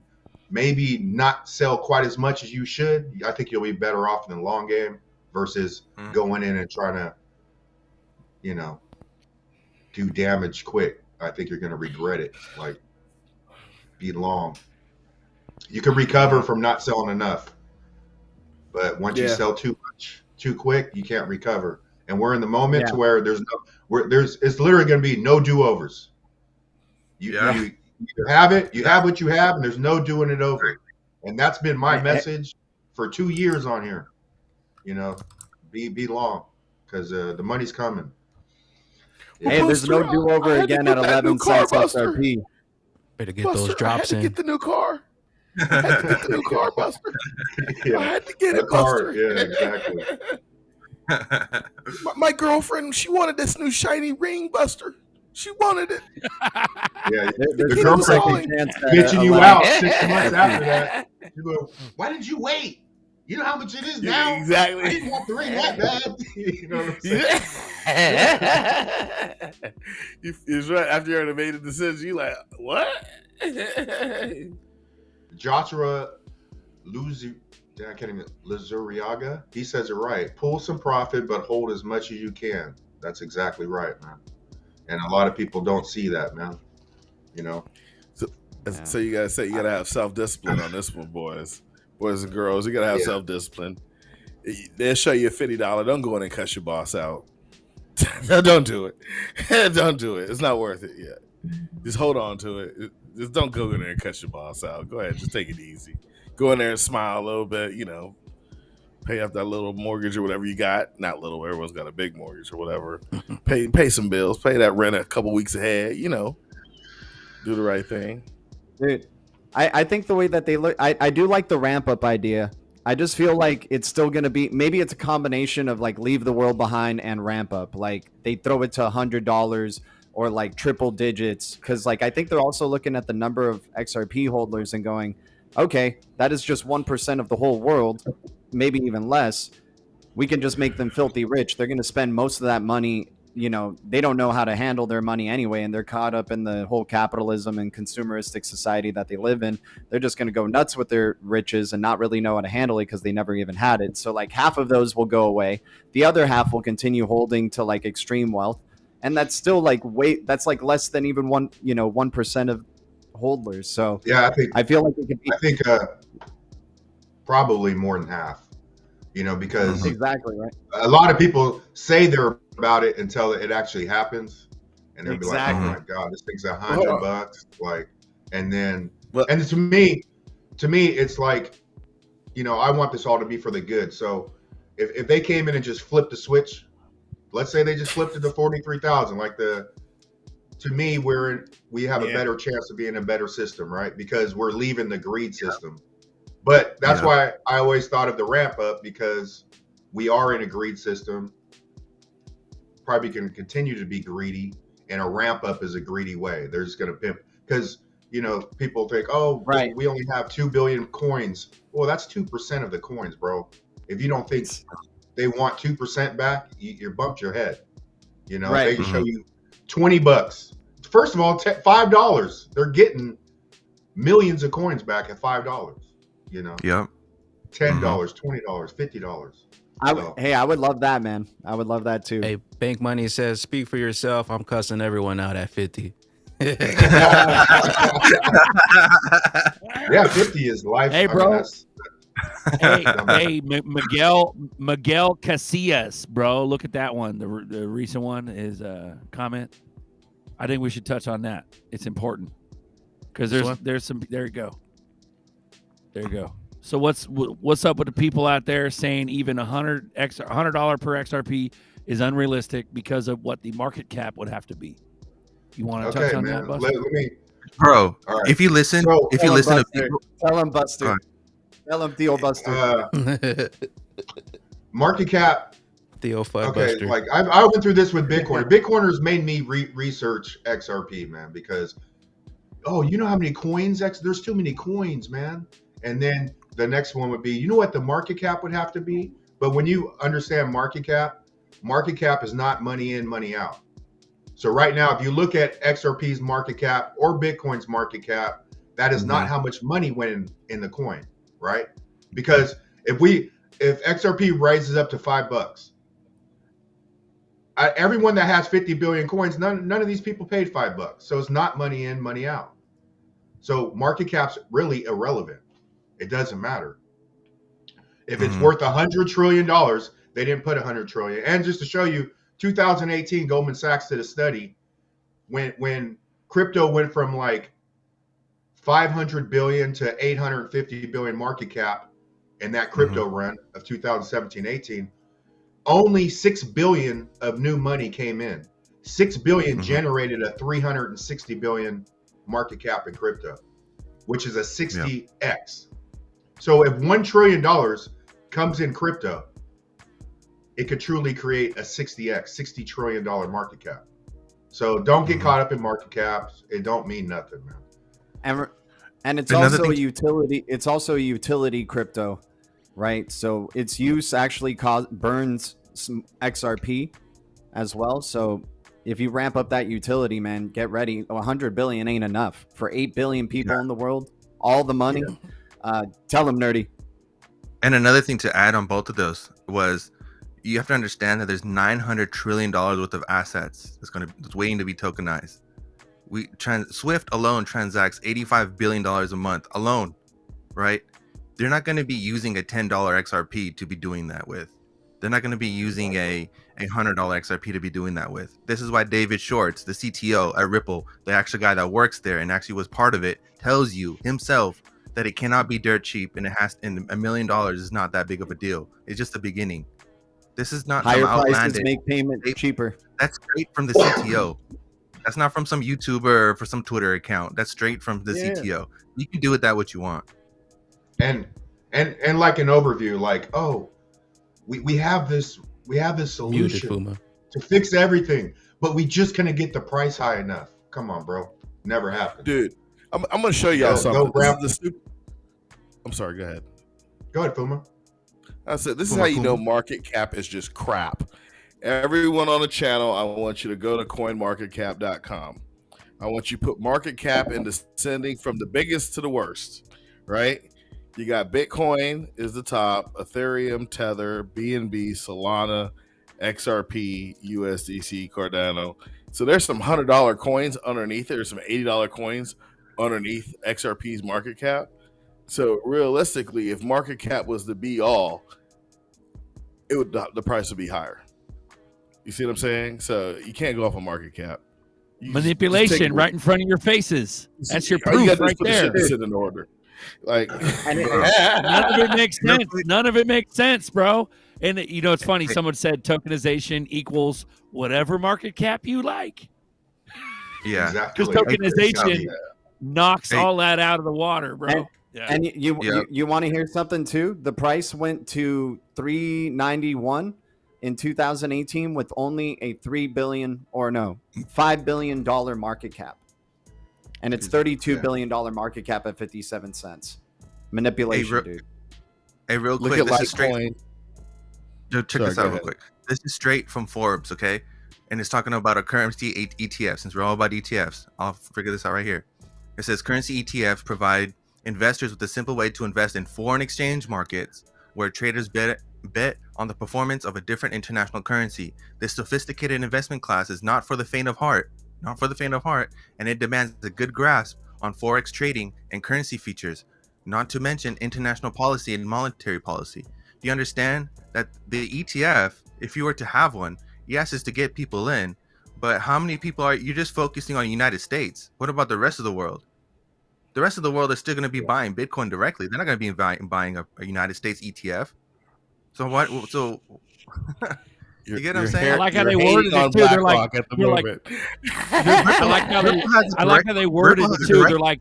maybe not sell quite as much as you should. I think you'll be better off in the long game versus going in and trying to, you know, do damage quick. I think you're going to regret it. Like, be long. You can recover from not selling enough, but once you sell too much, too quick, you can't recover. And we're in the moment to where it's literally going to be no do-overs. You have it, you have what you have, and there's no doing it over. And that's been my message for 2 years on here. You know, be long, because the money's coming. Hey, there's no do-over again at 11 cents XRP. Better get those drops in. I had to get the new car. I had to get the new car, Buster. Yeah. I had to get it, car, Buster. yeah, exactly. My girlfriend, she wanted this new shiny ring, Buster. She wanted it. Yeah, there's the no girlfriend second chance at bitching you 11. out 6 months after that. You go, why did you wait? You know how much it is now. Exactly. I didn't want the ring that bad. You know what I'm saying? It's right. After you already made a decision, you like, what? Joshua Luzuriaga, he says it right. Pull some profit, but hold as much as you can. That's exactly right, man. And a lot of people don't see that, man. You know. So you gotta have self-discipline on this one, boys and girls. You gotta have self-discipline. They'll show you a $50. Don't go in and cuss your boss out. Don't do it. Don't do it. It's not worth it yet. Just hold on to it. Just don't go in there and cuss your boss out. Go ahead. Just take it easy. Go in there and smile a little bit, you know. Pay off that little mortgage or whatever you got. Not little, everyone's got a big mortgage or whatever. Pay some bills. Pay that rent a couple weeks ahead, you know. Do the right thing. Dude, I think the way that they look, I do like the ramp up idea. I just feel like it's still going to be, maybe it's a combination of like leave the world behind and ramp up. Like they throw it to $100 or like triple digits. Cause like, I think they're also looking at the number of XRP holders and going, okay, that is just 1% of the whole world, maybe even less. We can just make them filthy rich. They're going to spend most of that money. You know, they don't know how to handle their money anyway, and they're caught up in the whole capitalism and consumeristic society that they live in. They're just going to go nuts with their riches and not really know how to handle it because they never even had it. So like half of those will go away. The other half will continue holding to like extreme wealth. And that's still like that's like less than even 1% of holders. So yeah, I feel like it could be. I think probably more than half. Because exactly right. A lot of people say they're about it until it actually happens, and they'll be like, "Oh my god, this thing's $100." Like, and to me, it's like, I want this all to be for the good. So, if they came in and just flipped the switch, let's say they just flipped it to 43,000, to me, we have a better chance of being in a better system, right? Because we're leaving the greed system. But that's why I always thought of the ramp up, because we are in a greed system, probably can continue to be greedy, and a ramp up is a greedy way. They're just going to pimp, because, people think, oh, right, we only have 2 billion coins. Well, that's 2% of the coins, bro. If you don't think they want 2% back, you bumped your head. Right. They can show you $20. First of all, $5. They're getting millions of coins back at $5. Yep. $10, $20, $50. Hey, I would love that, man. I would love that too. Hey, Bank Money says, speak for yourself. I'm cussing everyone out at 50. Yeah, 50 is life. Hey, bro. Hey, Miguel Casillas, bro. Look at that one. The recent one is a comment. I think we should touch on that. It's important because there's some. There you go. There you go. So what's up with the people out there saying even $100 per XRP is unrealistic because of what the market cap would have to be? You want to touch on that, Buster? Let me, bro. Right. If you listen to people, tell him Buster. Tell him Theo Buster. Market cap. Theo Buster. Okay, like I went through this with Bitcoin. Bitcoiners made me research XRP, man, because you know how many coins? There's too many coins, man. And then the next one would be, you know what the market cap would have to be? But when you understand market cap is not money in, money out. So right now, if you look at XRP's market cap or Bitcoin's market cap, that is not how much money went in the coin, right? Because if XRP rises up to $5, everyone that has 50 billion coins, none of these people paid $5. So it's not money in, money out. So market cap's really irrelevant. It doesn't matter. If it's worth $100 trillion, they didn't put $100 trillion. And just to show you, 2018, Goldman Sachs did a study when crypto went from like 500 billion to 850 billion market cap in that crypto run of 2017-18. Only 6 billion of new money came in. 6 billion generated a 360 billion market cap in crypto, which is a 60x. So if $1 trillion comes in crypto, it could truly create a 60x, $60 trillion market cap. So don't get caught up in market caps. It don't mean nothing, man. And it's also a utility. It's also a utility crypto, right? So its use actually burns some XRP as well. So if you ramp up that utility, man, get ready. 100 billion ain't enough for 8 billion people in the world. All the money. Tell them, Nerdy. And another thing to add on both of those was you have to understand that there's $900 trillion worth of assets that's waiting to be tokenized. Swift alone transacts $85 billion a month alone, right? They're not going to be using a $10 XRP to be doing that with. They're not going to be using a $100 XRP to be doing that with. This is why David Shorts, the CTO at Ripple, the actual guy that works there and actually was part of it, tells you himself that it cannot be dirt cheap and $1 million is not that big of a deal. It's just the beginning. This is not higher some prices outlandish. Make payment cheaper. That's straight from the CTO. That's not from some YouTuber or for some Twitter account. That's straight from the CTO. You can do with that what you want. And like an overview, like, oh, we have this solution to fix everything, but we just couldn't get the price high enough. Come on, bro. Never happened. Dude, I'm going to show y'all something. I'm sorry, go ahead. Go ahead, Puma. I said, this is how you know market cap is just crap. Everyone on the channel, I want you to go to coinmarketcap.com. I want you to put market cap in descending from the biggest to the worst, right? You got Bitcoin is the top, Ethereum, Tether, BNB, Solana, XRP, USDC, Cardano. So there's some $100 coins underneath. There's some $80 coins underneath XRP's market cap. So realistically, if market cap was the be all, the price would be higher. You see what I'm saying? So you can't go off a market cap. Manipulation right in front of your faces. That's your proof right there. Sit in order. Like none of it makes sense. None of it makes sense, bro. And you know, it's funny. Someone said tokenization equals whatever market cap you like. Yeah, because tokenization knocks all that out of the water, bro. And you want to hear something too? The price went to $391 in 2018 with only a $5 billion market cap, and it's $32 billion market cap at 57 cents. Manipulation, dude. Hey, real quick, this is straight. Check this out real quick. This is straight from Forbes, okay? And it's talking about a currency ETF. Since we're all about ETFs, I'll figure this out right here. It says currency ETFs provide investors with a simple way to invest in foreign exchange markets where traders bet on the performance of a different international currency. This sophisticated investment class is not for the faint of heart, and it demands a good grasp on forex trading and currency features, not to mention international policy and monetary policy. Do you understand that the ETF, if you were to have one, yes, is to get people in, but how many people are you just focusing on the United States? What about the rest of the world? The rest of the world is still going to be buying Bitcoin directly. They're not going to be buying a United States ETF. So what? So you get what I'm saying? I like how they worded it too. They're like, I like how they worded it too. They're like,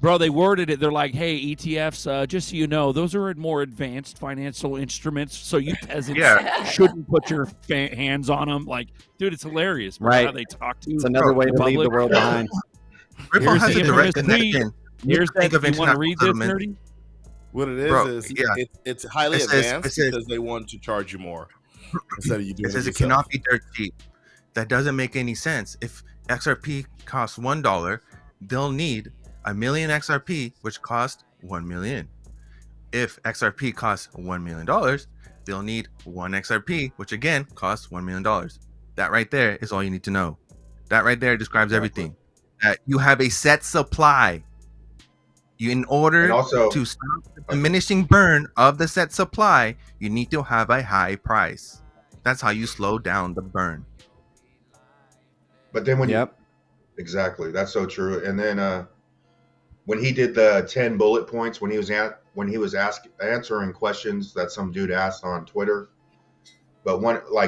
bro, they worded it. They're like, hey, ETFs, just so you know, those are more advanced financial instruments. So you peasants shouldn't put your hands on them. Like, dude, it's hilarious. Bro, right? How they talk to you. It's another way to leave the world behind. Ripple has a direct connection. Here's that. You want to read this, Nerdy? What it is it's highly advanced because they want to charge you more instead of you doing it. It says it cannot be dirt cheap. That doesn't make any sense. If XRP costs $1, they'll need a million XRP, which cost 1 million. If XRP costs $1 million, they'll need one XRP, which again costs $1 million. That right there is all you need to know. That right there describes everything. That you have a set supply. In order to stop the diminishing burn of the set supply, you need to have a high price. That's how you slow down the burn. But then exactly, that's so true. And then when he did the 10 bullet points, when he was answering questions that some dude asked on Twitter, but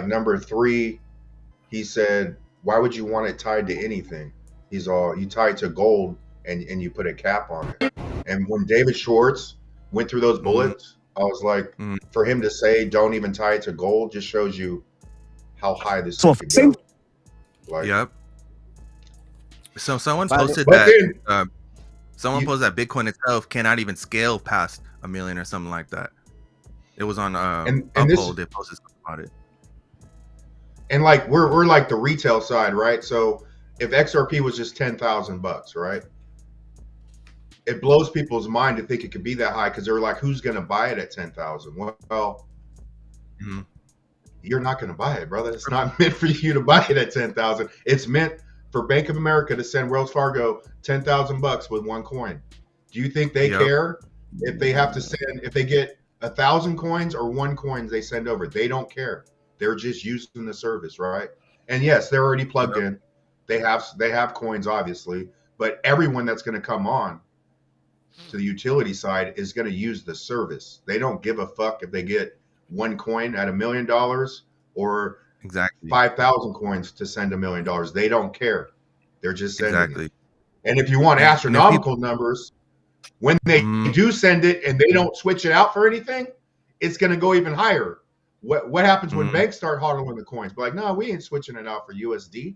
number 3, he said, "Why would you want it tied to anything?" He's all, "You tie it to gold and you put a cap on it." And when David Schwartz went through those bullets, I was like, for him to say don't even tie it to gold just shows you how high this thing could go. Like, yep. So someone posted that someone posted that Bitcoin itself cannot even scale past $1 million or something like that. It was on Uphold. They posted something about it. And like we're like the retail side, right? So if XRP was just $10,000, right? It blows people's mind to think it could be that high because they're like, who's going to buy it at 10,000? Well, you're not going to buy it, brother. It's not meant for you to buy it at 10,000. It's meant for Bank of America to send Wells Fargo $10,000 with one coin. Do you think they care if they have to send, if they get 1,000 coins or one coin they send over? They don't care. They're just using the service, right? And yes, they're already plugged in. They have coins, obviously, but everyone that's going to come on to the utility side is going to use the service. They don't give a fuck if they get one coin at $1 million or 5,000 coins to send $1 million. They don't care. They're just sending Exactly. it. And if you want astronomical numbers, when they do send it and they don't switch it out for anything, it's going to go even higher. What happens when banks start hodling the coins? But like, no, we ain't switching it out for USD.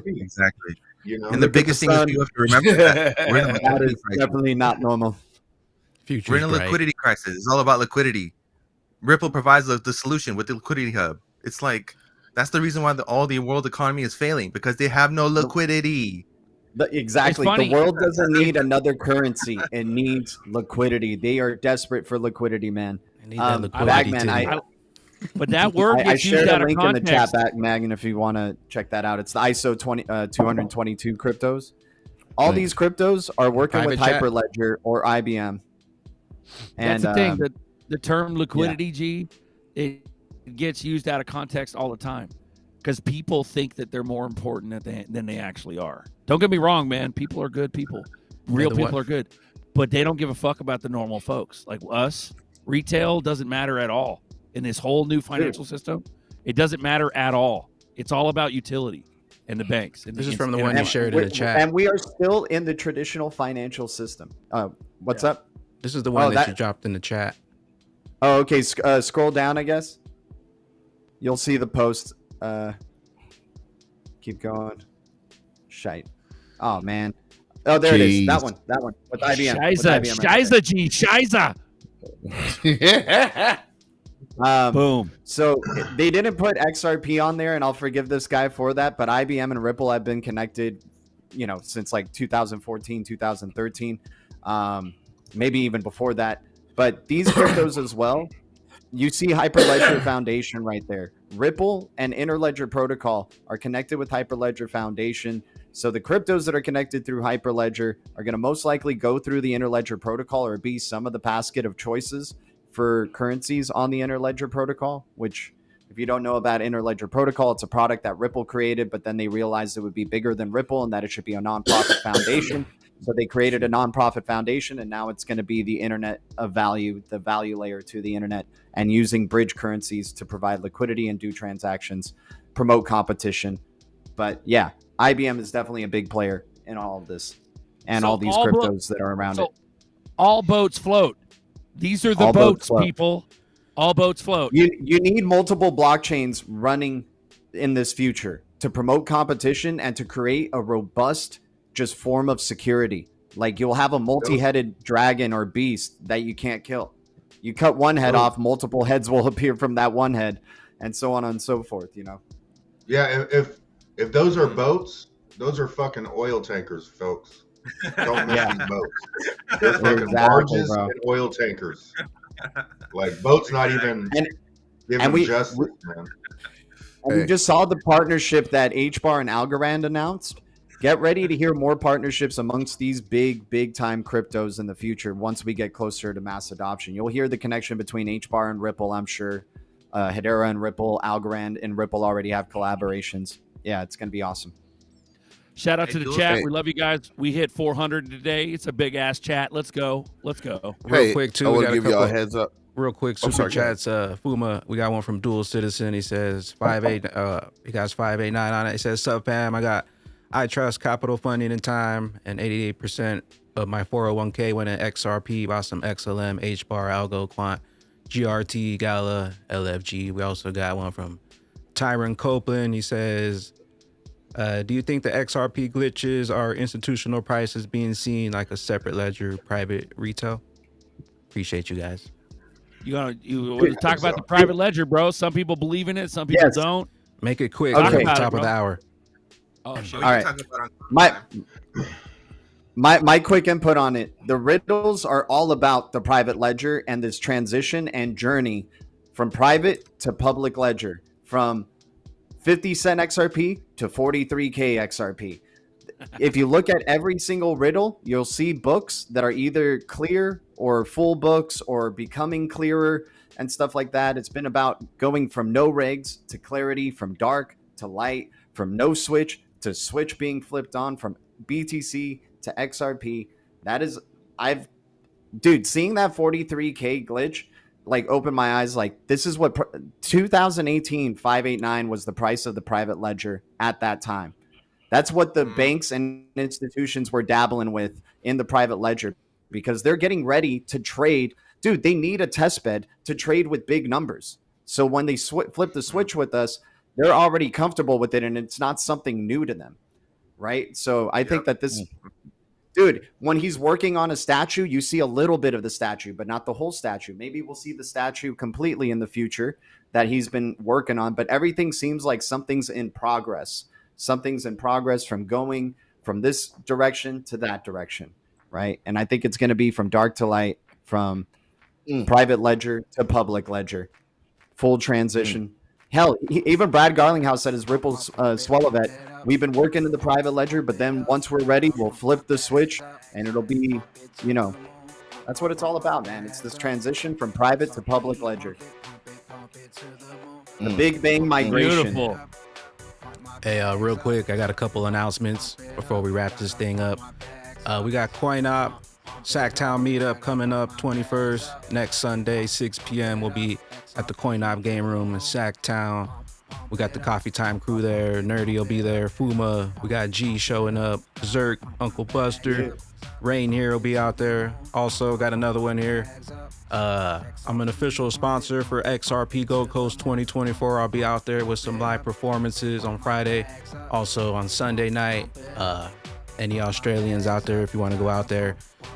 Exactly. You know, and the biggest thing is you have to remember that we're in a that liquidity is crisis. definitely not normal. We're in a liquidity crisis. It's all about liquidity. Ripple provides the solution with the liquidity hub. It's like that's the reason why all the world economy is failing, because they have no liquidity. Exactly. The world doesn't need another currency. It needs liquidity. They are desperate for liquidity, man. Bagman, but that word I gets shared used a out of link in the chat, context. Bagman, if you want to check that out. It's the ISO 222 cryptos. All these cryptos are working with Private chat. Hyperledger or IBM. That's the thing. The term liquidity, G, it gets used out of context all the time because people think that they're more important than they actually are. Don't get me wrong, man. People are good people. Real people are good. But they don't give a fuck about the normal folks. Like us, retail doesn't matter at all. In this whole new financial system, it doesn't matter at all. It's all about utility and the banks. And This is from the one you shared in the chat. And we are still in the traditional financial system. What's up? This is the one that you dropped in the chat. Oh, okay. Scroll down, I guess. You'll see the post. Keep going. Shite. Oh, man. Oh, there it is. That one. With IBM. Shiza, G. Shiza. Boom. So they didn't put XRP on there, and I'll forgive this guy for that. But IBM and Ripple have been connected, since like 2014, 2013, maybe even before that. But these cryptos as well. You see Hyperledger Foundation right there. Ripple and Interledger Protocol are connected with Hyperledger Foundation. So the cryptos that are connected through Hyperledger are going to most likely go through the Interledger Protocol or be some of the basket of choices for currencies on the Interledger Protocol, which if you don't know about Interledger Protocol, it's a product that Ripple created, but then they realized it would be bigger than Ripple and that it should be a nonprofit foundation. So they created a nonprofit foundation, and now it's going to be the internet of value, the value layer to the internet, and using bridge currencies to provide liquidity and do transactions, promote competition. But yeah, IBM is definitely a big player in all of this and all these cryptos that are around it. All boats float. These are the boats, people. All boats float. You need multiple blockchains running in this future to promote competition and to create a robust just form of security. Like you'll have a multi-headed dragon or beast that you can't kill. You cut one head off, multiple heads will appear from that one head, and so on and so forth, Yeah, if those are boats, those are fucking oil tankers, folks. Don't miss these boats. They're fucking barges and oil tankers. Like boats not even giving justice, man. And we just saw the partnership that HBAR and Algorand announced. Get ready to hear more partnerships amongst these big time cryptos in the future once we get closer to mass adoption. You'll hear the connection between HBAR and Ripple, I'm sure. Hedera and Ripple, Algorand and Ripple already have collaborations. Yeah, it's going to be awesome. Shout out to the chat. We love you guys. We hit 400 today. It's a big ass chat. Let's go. Real quick, too. I We want got to give y'all a heads up. Real quick, super chats. Fuma, we got one from Dual Citizen. He says 58. He got 589 on it. He says, "Sup, fam? I trust capital funding in time, and 88% of my 401k went in XRP. Bought some XLM, HBAR, Algo, Quant, GRT, Gala, LFG. We also got one from Tyron Copeland. He says, do you think the XRP glitches are institutional prices being seen like a separate ledger, private retail? Appreciate you guys. You want to talk about the private ledger, bro? Some people believe in it. Some people don't. Make it quick. Okay. Top of the hour. Oh, shit. All right. My quick input on it. The riddles are all about the private ledger and this transition and journey from private to public ledger, from 50 cent XRP to 43K XRP. If you look at every single riddle, you'll see books that are either clear or full books or becoming clearer and stuff like that. It's been about going from no regs to clarity, from dark to light, from no switch to switch being flipped on, from BTC to XRP. That is, seeing that 43K glitch, like, opened my eyes. Like, this is what 2018 589 was the price of the private ledger at that time. That's what the banks and institutions were dabbling with in the private ledger, because they're getting ready to trade. Dude, they need a test bed to trade with big numbers. So when they flip the switch with us, they're already comfortable with it, and it's not something new to them, right? So I think that this, dude, when he's working on a statue, you see a little bit of the statue, but not the whole statue. Maybe we'll see the statue completely in the future that he's been working on, but everything seems like something's in progress. Something's in progress from going from this direction to that direction, right? And I think it's going to be from dark to light, from private ledger to public ledger, full transition. Hell, even Brad Garlinghouse said his Ripple swell event, we've been working in the private ledger, but then once we're ready, we'll flip the switch and it'll be, you know, that's what it's all about, man. It's this transition from private to public ledger. The Big Bang migration. Beautiful. Hey, real quick, I got a couple announcements before we wrap this thing up. We got CoinOp Sacktown meetup coming up 21st next Sunday, 6 p.m. We'll be at the CoinOp game room in Sacktown. We got the Coffee Time crew there. Nerdy will be there. Fuma. We got G showing up. Zerk, Uncle Buster. Rain here will be out there. Also got another one here. I'm an official sponsor for XRP Gold Coast 2024. I'll be out there with some live performances on Friday. Also on Sunday night. Any Australians out there, if you want to go out there,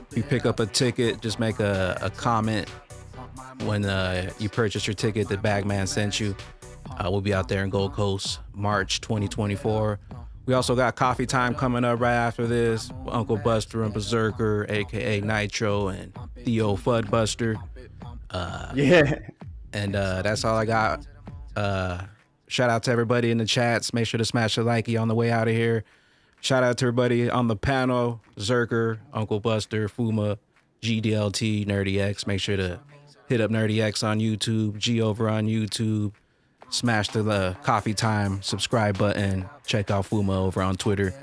if you pick up a ticket, just make a comment when you purchase your ticket that Bagman sent you. We'll be out there in Gold Coast, March 2024. We also got Coffee Time coming up right after this. Uncle Buster and Berserker, aka Nitro, and Theo Fudbuster. And that's all I got. Shout out to everybody in the chats. Make sure to smash a likey on the way out of here. Shout out to everybody on the panel. Zerker, Uncle Buster, Fuma, GDLT, Nerdy X. Make sure to hit up Nerdy X on YouTube, G over on YouTube. Smash the Coffee Time subscribe button. Check out Fuma over on Twitter.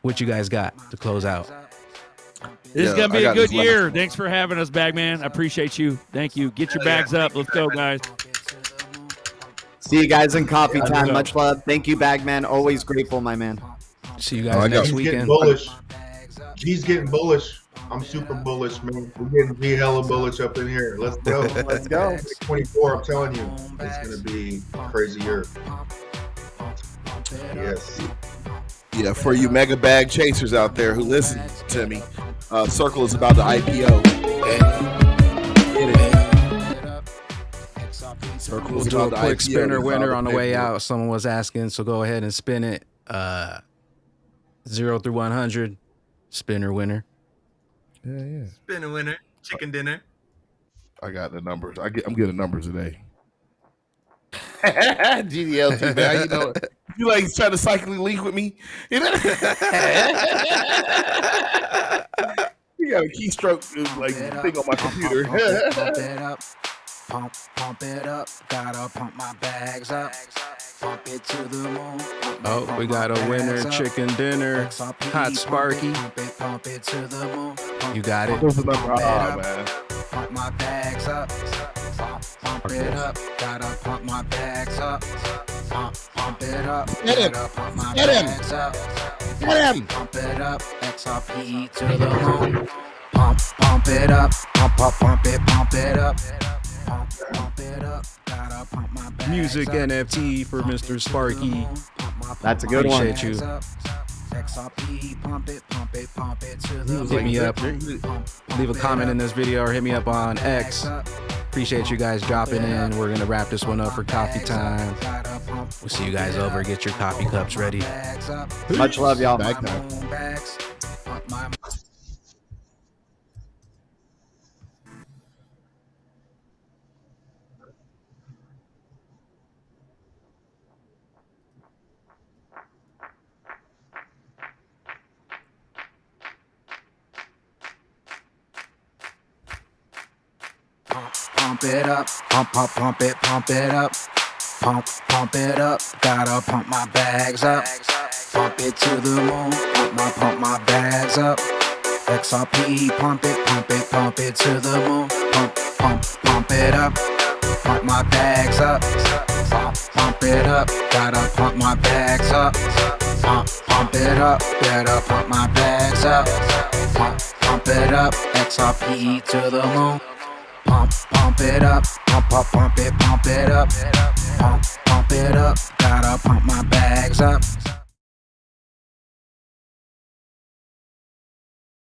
What you guys got to close out? This is going to be a good year. Thanks for having us, Bagman. I appreciate you. Thank you. Get your bags up. Let's go, guys. See you guys in Coffee Time. Much love. Thank you, Bagman. Always grateful, my man. See you guys next weekend. G's getting bullish. I'm super bullish, man. We're getting G hella bullish up in here. Let's go. Let's go. 24, I'm telling you. It's going to be a crazy year. Yes. Yeah, for you mega bag chasers out there who listen to me, Circle is about to IPO. Circle We'll is do a about to quick IPO. spinner winner on the way out. Someone was asking, so go ahead and spin it. 0 through 100, spinner winner. Yeah. Spin a winner, chicken dinner. I got the numbers. I'm getting numbers today. GDLT, man. You like trying to cyclically link with me? You know? You got a keystroke like thing on my computer. Pump it up, gotta pump my bags up. Pump it to the moon. Oh, we got a winner, chicken dinner, hot Sparky. Pump it to the moon. You got it. Man. Pump my bags up. Pump it up, gotta pump my bags up. Pump it up, gotta pump my bags up. Get him. Pump it up, XRP to the moon. Pump it up, pump it up. Pump it up, gotta pump my bags Music up. NFT for Mr. Sparky. That's a good one. Appreciate you. XRP, pump it to the Hit me up. Leave a comment in this video or hit me up on X. Appreciate you guys dropping in. We're going to wrap this one up for Coffee Time. We'll see you guys over. Get your coffee cups ready. Much love, y'all. Bag time. Pump it up, pump it up. Pump it up, gotta pump my bags up. Pump it to the moon, pump my bags up. XRP, pump it to the moon. Pump it up, pump my bags up. Pump it up, gotta pump my bags up. Pump it up, better pump my bags up. Pump it up, XRP to the moon. Pump it up, pump it up. Pump it up, gotta pump my bags up.